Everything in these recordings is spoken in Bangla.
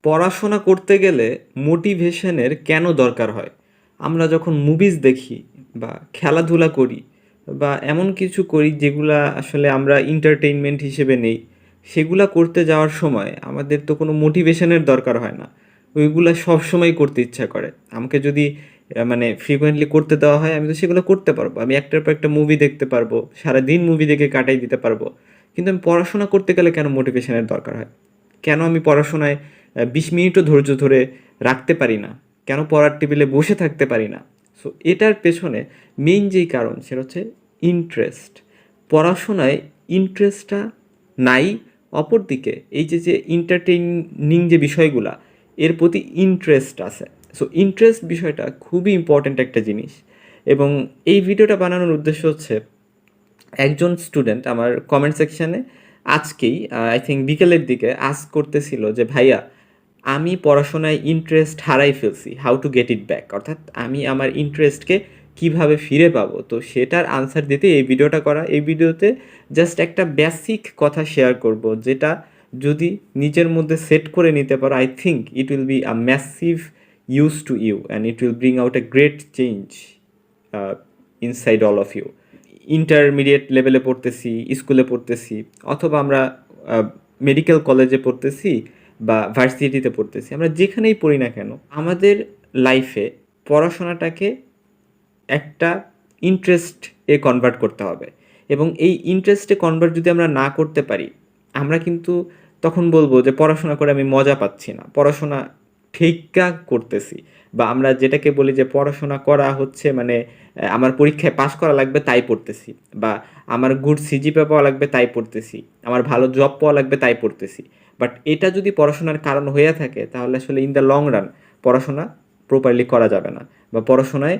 পড়াশোনা করতে গেলে মোটিভেশনের কেন দরকার হয়? আমরা যখন মুভিজ দেখি বা খেলাধুলা করি বা এমন কিছু করি যেগুলা আসলে আমরা এন্টারটেইনমেন্ট হিসেবে নেই, সেগুলা করতে যাওয়ার সময় আমাদের তো কোনো মোটিভেশনের দরকার হয় না। ওইগুলা সবসময় করতে ইচ্ছা করে। আমাকে যদি মানে ফ্রিকোয়েন্টলি করতে দেওয়া হয়, আমি তো সেগুলো করতে পারবো। আমি একটার পর একটা মুভি দেখতে পারবো, সারাদিন মুভি দেখে কাটাই দিতে পারবো। কিন্তু আমি পড়াশোনা করতে গেলে কেন মোটিভেশনের দরকার হয়? কেন আমি পড়াশোনায় ২০ মিনিটও ধৈর্য ধরে রাখতে পারি না? কেন পড়ার টেবিলে বসে থাকতে পারি না? সো এটার পেছনে মেইন যেই কারণ সেটা হচ্ছে ইন্টারেস্ট। পড়াশোনায় ইন্টারেস্টটা নাই। অপরদিকে এই যে এন্টারটেইনিং যে বিষয়গুলা, এর প্রতি ইন্টারেস্ট আছে। সো ইন্টারেস্ট বিষয়টা খুবই ইম্পর্ট্যান্ট একটা জিনিস। এবং এই ভিডিওটা বানানোর উদ্দেশ্য হচ্ছে, একজন স্টুডেন্ট আমার কমেন্ট সেকশানে আজকেই আই থিঙ্ক বিকেলের দিকে আস্ক করতেছিল যে ভাইয়া, আমি পড়াশোনায় ইন্টারেস্ট হারাই ফেলছি, how to get it back, অর্থাৎ আমি আমার ইন্টারেস্টকে কিভাবে ফিরে পাবো। তো সেটার আনসার দিতে এই ভিডিওটা করা। এই ভিডিওতে জাস্ট একটা বেসিক কথা শেয়ার করব, যেটা যদি নিজের মধ্যে সেট করে নিতে পারো, I think it will be a massive use to you and it will bring out a great change inside all of you. Intermediate লেভেলে পড়তেছি, স্কুলে পড়তেছি, অথবা আমরা মেডিকেল কলেজে পড়তেছি বা ভার্সিটিতে পড়তেছি, আমরা যেখানেই পড়ি না কেন, আমাদের লাইফে পড়াশোনাটাকে একটা ইন্টারেস্ট এ কনভার্ট করতে হবে। এবং এই ইন্টারেস্টে কনভার্ট যদি আমরা না করতে পারি, আমরা কিন্তু তখন বলবো যে পড়াশোনা করে আমি মজা পাচ্ছি না, পড়াশোনা ঠিকঠাক করতেছি, বা আমরা যেটাকে বলি যে পড়াশোনা করা হচ্ছে মানে আমার পরীক্ষায় পাশ করা লাগবে তাই পড়তেছি, বা আমার গুড সিজিপিএ পাওয়া লাগবে তাই পড়তেছি, আমার ভালো জব পাওয়া লাগবে তাই পড়তেছি। বাট এটা যদি পড়াশোনার কারণ হয়ে থাকে, তাহলে আসলে ইন দ্য লং রান পড়াশোনা প্রপারলি করা যাবে না, বা পড়াশোনায়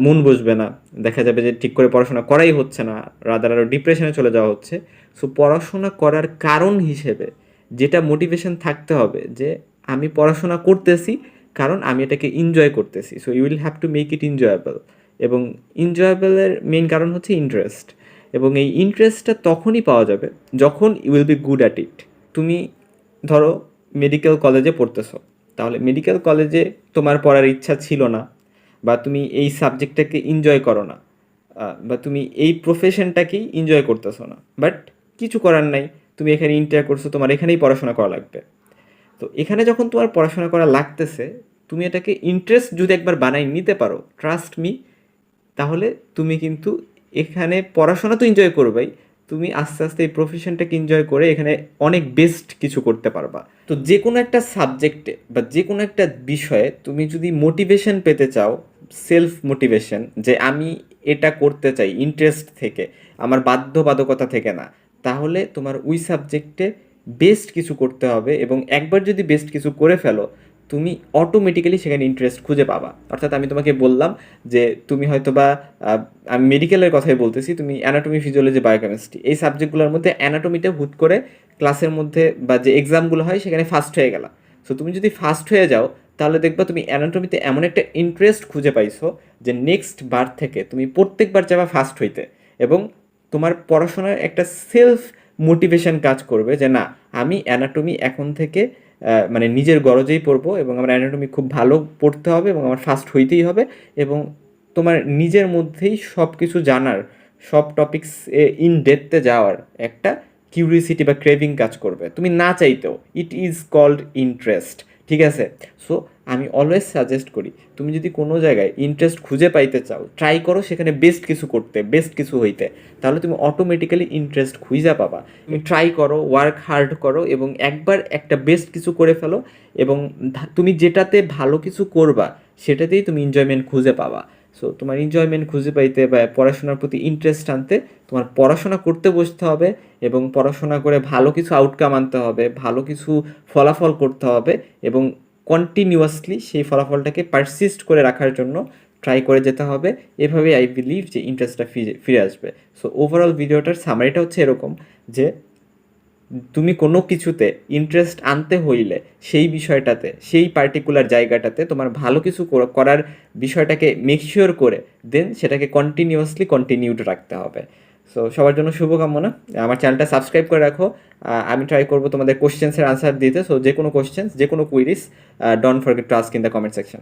মন বসবে না। দেখা যাবে যে ঠিক করে পড়াশোনা করাই হচ্ছে না, রাদার আরও ডিপ্রেশনে চলে যাওয়া হচ্ছে। সো পড়াশোনা করার কারণ হিসেবে যেটা মোটিভেশন থাকতে হবে, যে আমি পড়াশোনা করতেছি কারণ আমি এটাকে এনজয় করতেছি। So you will have to make it enjoyable. এবং এনজয়েবলের মেইন কারণ হচ্ছে ইন্টারেস্ট। এবং এই ইন্টারেস্টটা তখনই পাওয়া যাবে যখন you will be good at it. তুমি ধরো মেডিকেল কলেজে পড়তেছো, তাহলে মেডিকেল কলেজে তোমার পড়ার ইচ্ছা ছিল না, বা তুমি এই সাবজেক্টটাকে এনজয় করো না, বা তুমি এই প্রফেশনটাকেই এনজয় করতেছো না, বাট কিছু করার নাই, তুমি এখানে ইন্টার করছো, তোমার এখানেই পড়াশোনা করা লাগবে। তো এখানে যখন তোমার পড়াশোনা করা লাগতেছে, তুমি এটাকে ইন্টারেস্ট যদি একবার বানাই নিতে পারো, ট্রাস্ট মি, তাহলে তুমি কিন্তু এখানে পড়াশোনা তো এনজয় করবেই, তুমি আস্তে আস্তে এই প্রফেশনটাকে এনজয় করে এখানে অনেক বেস্ট কিছু করতে পারবা। তো যে কোনো একটা সাবজেক্টে বা যে কোনো একটা বিষয়ে তুমি যদি মোটিভেশন পেতে চাও, সেলফ মোটিভেশন, যে আমি এটা করতে চাই ইন্টারেস্ট থেকে, আমার বাধ্যবাধকতা থেকে না, তাহলে তোমার ওই সাবজেক্টে বেস্ট কিছু করতে হবে। এবং একবার যদি বেস্ট কিছু করে ফেলো, তুমি অটোমেটিক্যালি সেখানে ইন্টারেস্ট খুঁজে পাবা। অর্থাৎ আমি তোমাকে বললাম যে তুমি হয়তো বা আমি মেডিকেলের কথাই বলতেছি, তুমি অ্যানাটমি, ফিজিওলজি, বায়োকেমিস্ট্রি এই সাবজেক্টগুলোর মধ্যে অ্যানাটমিতে হুট করে ক্লাসের মধ্যে বা যে এক্সামগুলো হয় সেখানে ফার্স্ট হয়ে গেলা। সো তুমি যদি ফার্স্ট হয়ে যাও, তাহলে দেখবা তুমি অ্যানাটমিতে এমন একটা ইন্টারেস্ট খুঁজে পাইছো যে নেক্সট বার থেকে তুমি প্রত্যেকবার যাবা ফার্স্ট হইতে। এবং তোমার পড়াশোনার একটা সেলফ মোটিভেশন কাজ করবে যে না, আমি অ্যানাটমি এখন থেকে মানে নিজের গরজেই পড়বো, এবং আমার অ্যানাটমি খুব ভালো পড়তে হবে এবং আমার ফার্স্ট হইতেই হবে। এবং তোমার নিজের মধ্যেই সব কিছু জানার, সব টপিকস ইন ডেপথে যাওয়ার একটা কিউরিসিটি বা ক্রেভিং কাজ করবে, তুমি না চাইতেও। ইট ইজ কল্ড ইন্টারেস্ট, ঠিক আছে? সো আমি অলওয়েজ সাজেস্ট করি, তুমি যদি কোনো জায়গায় ইন্টারেস্ট খুঁজে পাইতে চাও, ট্রাই করো সেখানে বেস্ট কিছু করতে, বেস্ট কিছু হইতে, তাহলে তুমি অটোমেটিক্যালি ইন্টারেস্ট খুঁজে পাবা। তুমি ট্রাই করো, ওয়ার্ক হার্ড করো, এবং একবার একটা বেস্ট কিছু করে ফেলো, এবং তুমি যেটাতে ভালো কিছু করবা সেটাতেই তুমি এনজয়মেন্ট খুঁজে পাবা। সো তোমার এনজয়মেন্ট খুঁজে পাইতে বা পড়াশোনার প্রতি ইন্টারেস্ট আনতে তোমার পড়াশোনা করতে বসতে হবে, এবং পড়াশোনা করে ভালো কিছু আউটকাম আনতে হবে, ভালো কিছু ফলাফল করতে হবে, এবং কন্টিনিউয়াসলি সেই ফলাফলটাকে পারসিস্ট করে রাখার জন্য ট্রাই করে যেতে হবে। এভাবেই আই বিলিভ যে ইন্টারেস্টটা ফিরে আসবে। সো ওভারঅল ভিডিওটার সামারিটা হচ্ছে এরকম, যে তুমি কোনো কিছুতে ইন্টারেস্ট আনতে হইলে সেই বিষয়টাতে, সেই পার্টিকুলার জায়গাটাতে তোমার ভালো কিছু করার বিষয়টাকে মেক শিওর করে দেন সেটাকে কন্টিনিউয়াসলি কন্টিনিউড রাখতে হবে। সো সবার জন্য শুভকামনা। আমার চ্যানেলটা সাবস্ক্রাইব করে রাখো। আমি ট্রাই করবো তোমাদের কোশ্চেন্সের আনসার দিতে। সো যে কোনো কোশ্চেন্স, যে কোনো queries, don't forget to ask in the comment section.